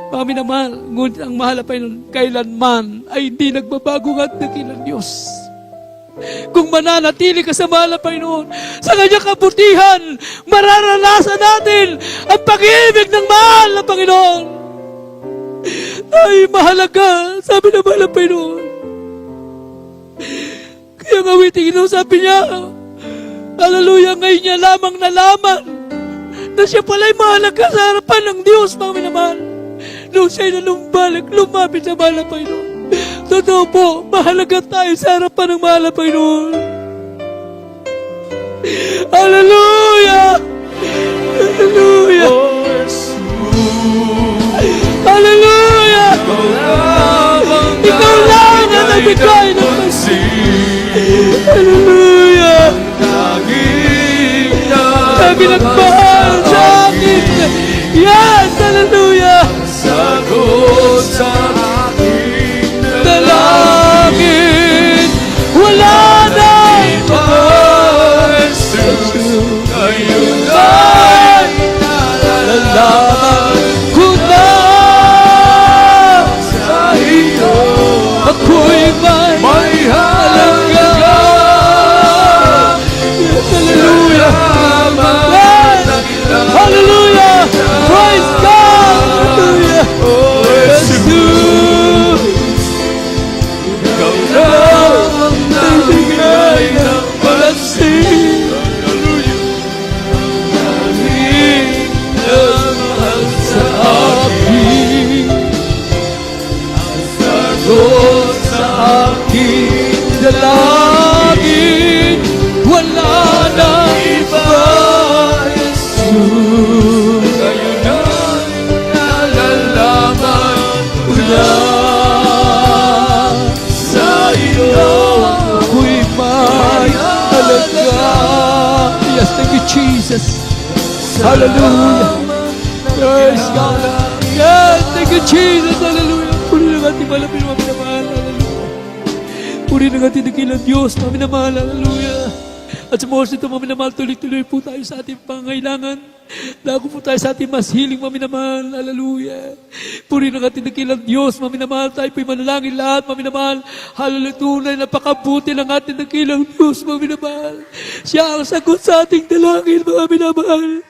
Mga minamahal, ngunit ang mahal na Panginoon, kailanman ay hindi nagbabago ang ating dakilang Diyos. Kung mananatili ka sa mahal na Panginoon, sa kanyang kabutihan, mararanasan natin ang pag-ibig ng mahal na Panginoon. Ay, mahalaga, sabi ng mahal na Panginoon. Kaya nga witing ino, sabi niya, hallelujah, ngayon niya lamang nalaman na siya pala'y mahalaga sa harapan ng Diyos, mga minamahal. Nung siya'y nalumbalik, lumapit sa mahal na Panginoon. Totoo po, mahalaga tayo sa harapan ng mahal na Panginoon. Hallelujah! Hallelujah! Hallelujah! Ikaw lang ang nagbigay ng pagsin. Hallelujah! Lagi nagmahal sa akin. Yes! Hallelujah! Sagot sa aking Dalangin, wala na iba. ngayon ay Nalalaman ko na sa iyo ako'y may halaga. Yes, hallelujah. Yes. Hallelujah. Praise God. Hallelujah. Jesus. ikaw lang ang nagbigay ng Palagsin. Tanging nagmahal sa Aking sagot sa aking dalangin, wala na iba. Jesus. ngayon ay nalalaman ko na sa iyo Ako'y may halaga. Yes, thank you, Jesus. Hallelujah. Praise God. Yes, thank you, Jesus. Hallelujah. Puri ng ating malapit, mga minamahal. Hallelujah. Puri ng ating dakilang Diyos, mga minamahal. Hallelujah. At sa mga oras nito, mga minamahal, tuloy-tuloy po tayo sa ating pangailangan. Lago po tayo sa ating mas hiling, mga minamahal. Hallelujah. Puri ng ating dakilang Diyos, mga minamahal. Tayo po'y manalangin lahat, mga minamahal. Hallelujah. Tunay, napakabuti ng ating dakilang Diyos, mga minamahal. Siya ang sagot sa ating dalangin, mga minamahal.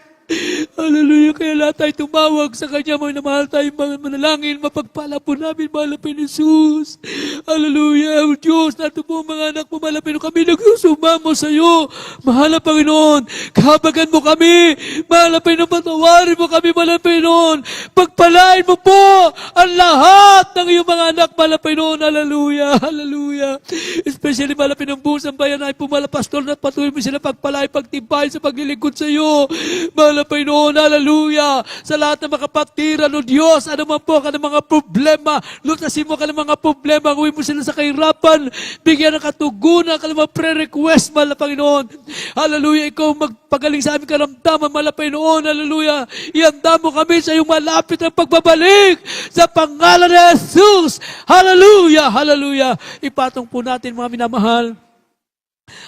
Hallelujah. Kaya lahat tayo tumawag sa Kanya, mga namahal tayo, mga manalangin, mapagpala po namin, mahal na Jesus. Hallelujah. O Diyos, nato po mga anak mo, mahal na Panginoon, kami nagsusumamo sa iyo. Mahal na Panginoon, kahabagan mo kami. Mahal na Panginoon, patawarin mo kami, mahal na Panginoon. Pagpalain mo po ang lahat ng iyong mga anak, mahal na Panginoon. Hallelujah. Hallelujah. Especially, mahal na Panginoon, buong sambayan ay pumala, pastor, na patuloy mo sila pagpalay, pagtibay sa paglilingkod sa iyo. Mahal na Panginoon, hallelujah. Sa lahat ng mga kapatiran, o Diyos, ano man po ka ng mga problema, lutasin mo ka ng mga problema, gawin mo sila sa kahirapan, bigyan ng katugunan ka ng mga pre-request, mahal na Panginoon. Hallelujah, ikaw magpagaling sa aming karamdaman, mahal na Panginoon, hallelujah. Ihanda mo kami sa iyong malapit ng pagbabalik, sa pangalan ni Jesus. Hallelujah, hallelujah. Ipatong po natin, mga minamahal,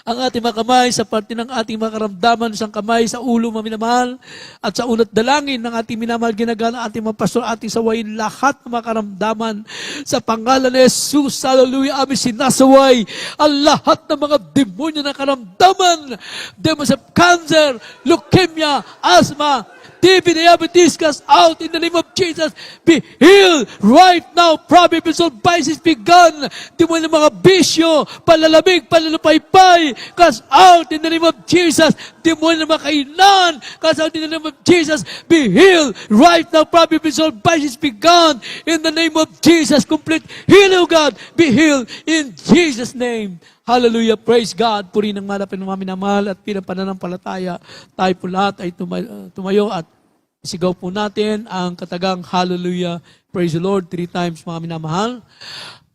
ang ating mga kamay sa parte ng ating mga karamdaman, isang kamay sa ulo, mga minamahal, at sa unat dalangin ng ating minamahal ginagana, ating mga pastor, ating sawayin lahat ng mga karamdaman sa pangalan ni Jesus. Hallelujah, amin sinasaway ang lahat ng mga demonyo na karamdaman, demons of cancer, leukemia, asthma, TB, diabetes, cast out in the name of Jesus. Be healed right now. Probable vices begun. Demonyo ng mga bisyo, palalamig, palalupaypay, cast out in the name of Jesus. Demonyo ng mga kainan, cast out in the name of Jesus. Be healed right now. Probable vices begun in the name of Jesus. Complete healing, God. Be healed in Jesus' name. Hallelujah. Praise God. Puri ng malapit ng mga minamahal at pinampananampalataya. Tayo po lahat ay tumayo at isigaw po natin ang katagang Hallelujah. Praise the Lord. 3 times, mga minamahal.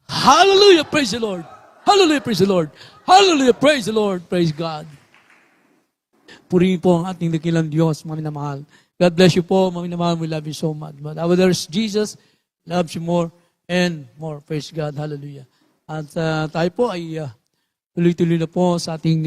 Hallelujah. Praise the Lord. Hallelujah. Praise the Lord. Hallelujah. Praise the Lord. Praise God. Purihin po ang ating dakilang Diyos, mga minamahal. God bless you po, mga minamahal. We love you so much. But our there's Jesus loves you more and more. Praise God. Hallelujah. At tayo po ay tuloy-tuloy na po sa ating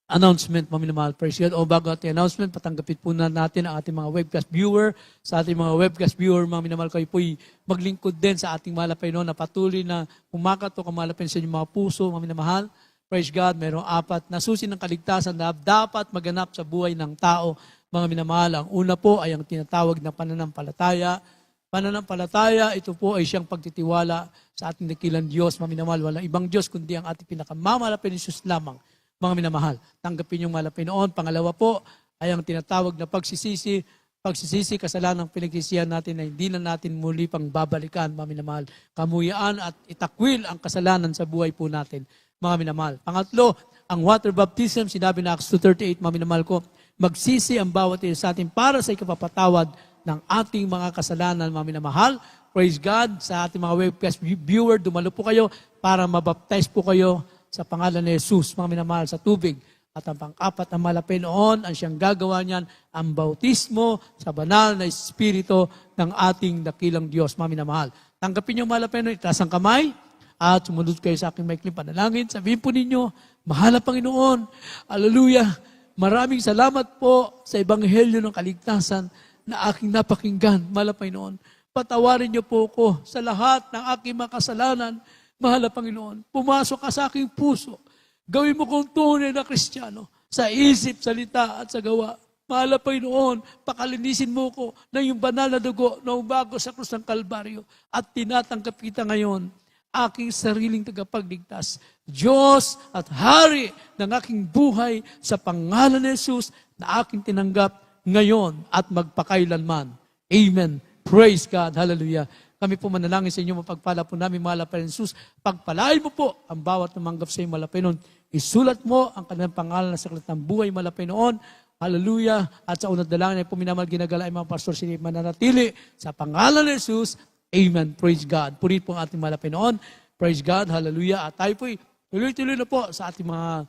announcement, mga minamahal. Praise God. O bago ating announcement, patanggapin po na natin ang ating mga webcast viewer. Sa ating mga webcast viewer, mga minamahal, kayo po'y maglingkod din sa ating mahal na Panginoon na patuloy na kumakato, kamalapin sa inyong mga puso, mga minamahal. Praise God. Mayroong 4 na susi ng kaligtasan na dapat maganap sa buhay ng tao, mga minamahal. Ang una po ay ang tinatawag na pananampalataya. Pananampalataya, ito po ay siyang pagtitiwala sa ating dakilang Diyos, mga minamahal. Walang ibang Diyos kundi ang ating pinakamamalapit na Jesus lamang, mga minamahal. Tanggapin yung malapit noon. Pangalawa po ay ang tinatawag na pagsisisi. Pagsisisi, kasalanang pinagsisihan natin na hindi na natin muli pang babalikan, mga minamahal. Kamuyaan at itakwil ang kasalanan sa buhay po natin, mga minamahal. Pangatlo, ang water baptism, sinabi na Acts 2:38, mga minamahal ko, magsisi ang bawat isa sa atin para sa ikapapatawad ng ating mga kasalanan, mga minamahal. Praise God. Sa ating mga webcast viewer, dumalo po kayo para mabaptize po kayo sa pangalan ni Jesus, mga minamahal, sa tubig. At ang pang-4 na malapit noon, ang siyang gagawa niyan, ang bautismo sa banal na Espiritu ng ating dakilang Diyos, mga minamahal. Tanggapin niyo malapit noon, itaas ang kamay, at sumunod kayo sa aking maikling panalangin. Sabihin po ninyo, mahal na Panginoon, hallelujah, maraming salamat po sa Ebanghelyo ng Kaligtasan na aking napakinggan, mahal na Panginoon. Patawarin niyo po ko sa lahat ng aking mga kasalanan, mahal na Panginoon. Pumasok ka sa aking puso. Gawin mo kong tunay na Kristiyano sa isip, salita at sa gawa. Mahal na Panginoon, pakalinisin mo ko na yung banal na dugo na umago sa krus ng Kalbaryo at tinatanggap kita ngayon, aking sariling tagapagligtas, Diyos at Hari ng aking buhay sa pangalan ni Jesus na aking tinanggap ngayon at magpakailanman. Amen. Praise God. Hallelujah. Kami po manalangin sa inyo, mapagpala po namin, mahal na Jesus. Pagpalain mo po ang bawat namanggap sa iyo, malapay noon. Isulat mo ang kanilang pangalan sa aklat ng buhay, malapay noon. Hallelujah. At sa unang dalangin ay po minamahal ginagala ay mga pastor sila mananatili sa pangalan ni Jesus. Amen. Praise God. Purit po ang ating malapay noon. Praise God. Hallelujah. At tayo po'y tuloy-tuloy na po sa ating mga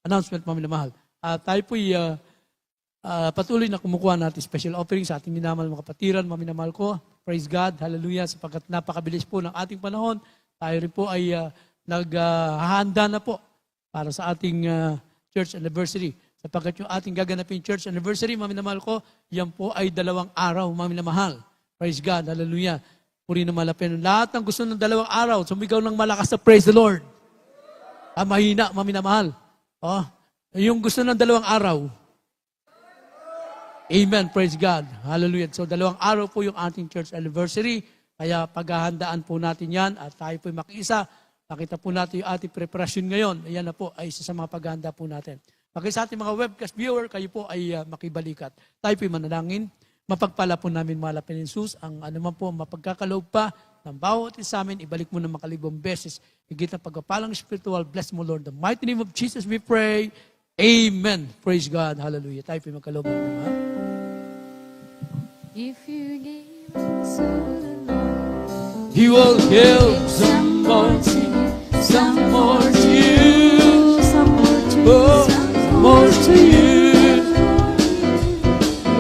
announcement, mga minamahal. At tayo po'y patuloy na kumukuha natin special offering sa ating minamahal mga kapatiran, mga minamahal ko. Praise God, hallelujah, sapagkat napakabilis po ng ating panahon. Tayo rin po ay naghahanda na po para sa ating church anniversary. Sapagkat yung ating gaganapin church anniversary, mga minamahal ko, yan po ay 2 araw, mga minamahal. Praise God, hallelujah. Puri na malapin. Lahat ng gusto ng 2 araw, sumigaw ng malakas na praise the Lord. Mahina, mga minamahal. Oh, yung gusto ng 2 araw, Amen. Praise God. Hallelujah. So 2 araw po yung ating church anniversary. Kaya paghahandaan po natin yan at tayo po makiisa. Nakita po natin yung ating preparasyon ngayon. Ayan na po ay isa sa mga paghahanda po natin. Pagka sa ating mga webcast viewer, kayo po ay makibalikat. Tayo po manalangin. Mapagpala po namin malapin ng Jesus. Ang anuman po mapagkakaloob pa ng bawat isa amin, ibalik mo na makalibong beses. Higit na pagkapalang spiritual. Bless mo, Lord. In the mighty name of Jesus we pray. Amen. Praise God. Hallelujah. Tayo po magkaloob ng mga. If you give to the Lord, He will give some more to you, some more to you, some more to you, oh, more to you.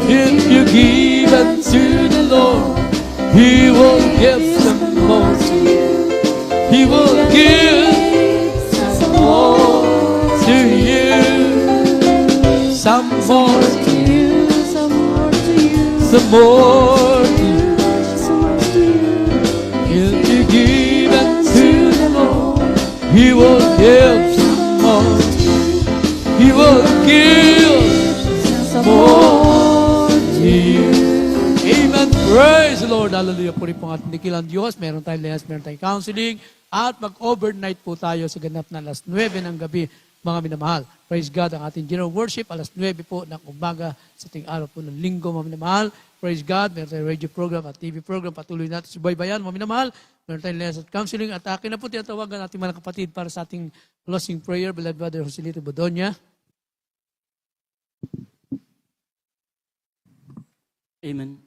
If you give unto the Lord, He will give some more to you. He will give some more to you, some more to you, some more to you, some more to you. some more to you. If you give unto the Lord, He will give some more. He will give some more to you. Amen. Praise the Lord. Hallelujah. Puri po ang ating dikilang Diyos. Meron tayong lehas, meron tayong counseling. At mag-overnight po tayo sa ganap na alas 9 ng gabi, mga minamahal. Praise God. Ang ating general worship, alas 9 po ng umaga sa ating araw po ng linggo, mga minamahal. Praise God. Meron tayong radio program at TV program. Patuloy natin subaybayan, mga minamahal. Meron tayong lehas at counseling. At akin na po tinatawagan natin mga kapatid para sa ating closing prayer. Beloved Brother Joselito Bodonia. Amen.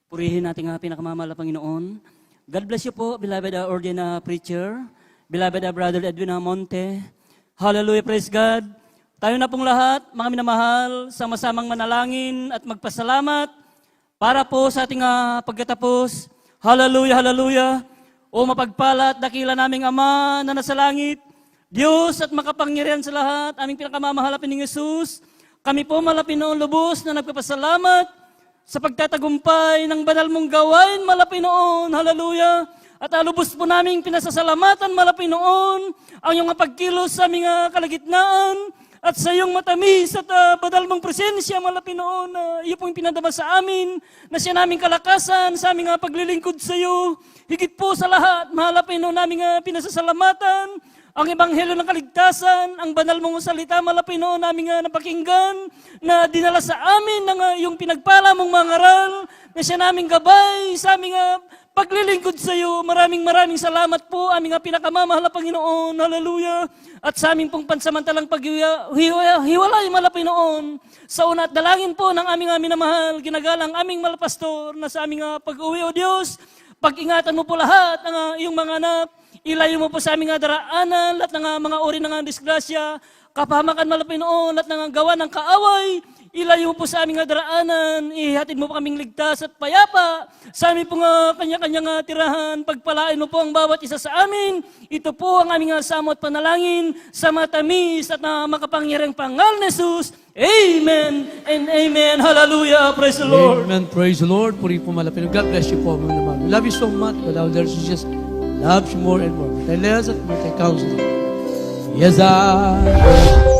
Purihin natin ang pinakamamahal na Panginoon. God bless you po, beloved ordained preacher, beloved Brother Edwin Monte. Hallelujah, praise God. Tayo na pong lahat, mga minamahal, sama-samang manalangin at magpasalamat para po sa ating pagkatapos. Hallelujah, hallelujah. O mapagpala at dakila naming Ama na nasa langit, Diyos at makapangyarihan sa lahat, aming pinakamamahal na Panginoong Yesus, kami po malapit noon lubos na nagpapasalamat sa pagtatagumpay ng banal mong gawain, malapit noon. Hallelujah. At lubos po naming pinasasalamatan, malapit noon, ang iyong pagkilos sa aming kalagitnaan at sa iyong matamis at banal mong presensya, malapit noon. Iyo pong pinadama sa amin na siya naming kalakasan sa aming paglilingkod sa iyo. Higit po sa lahat, malapit noon naming pinasasalamatan ang ebanghelyo ng kaligtasan, ang banal mong salita, malapit noon namin napakinggan, na dinala sa amin ng iyong pinagpala mong mga ngaral, na siya naming gabay sa aming paglilingkod sa iyo. Maraming salamat po, aming pinakamamahal na Panginoon. Hallelujah. At sa aming pong pansamantalang paghiwalay, malapit noon, sa una at dalangin po ng aming minamahal, ginagalang aming malapastor, na sa aming pag-uwi, O Diyos, pag-ingatan mo po lahat ng iyong mga anak. Ilayo mo po sa aming daraanan, lahat ng mga uri ng disgrasya, kapahamakan malapit noon, lahat ng gawa ng kaaway. Ilayo mo po sa aming daraanan, ihatid mo po kaming ligtas at payapa sa aming pong kanya-kanyang tirahan. Pagpalain mo po ang bawat isa sa amin. Ito po ang aming samot panalangin sa matamis at makapangyarang pangalan ni Jesus. Amen and amen. Hallelujah. Praise the Lord. Amen. Praise the Lord. Puri po malapit. God bless you po, mga minamahal. We love you so much. But our Lord Jesus loves you more and more. May tayo lehas at may tayo counseling. Yes, I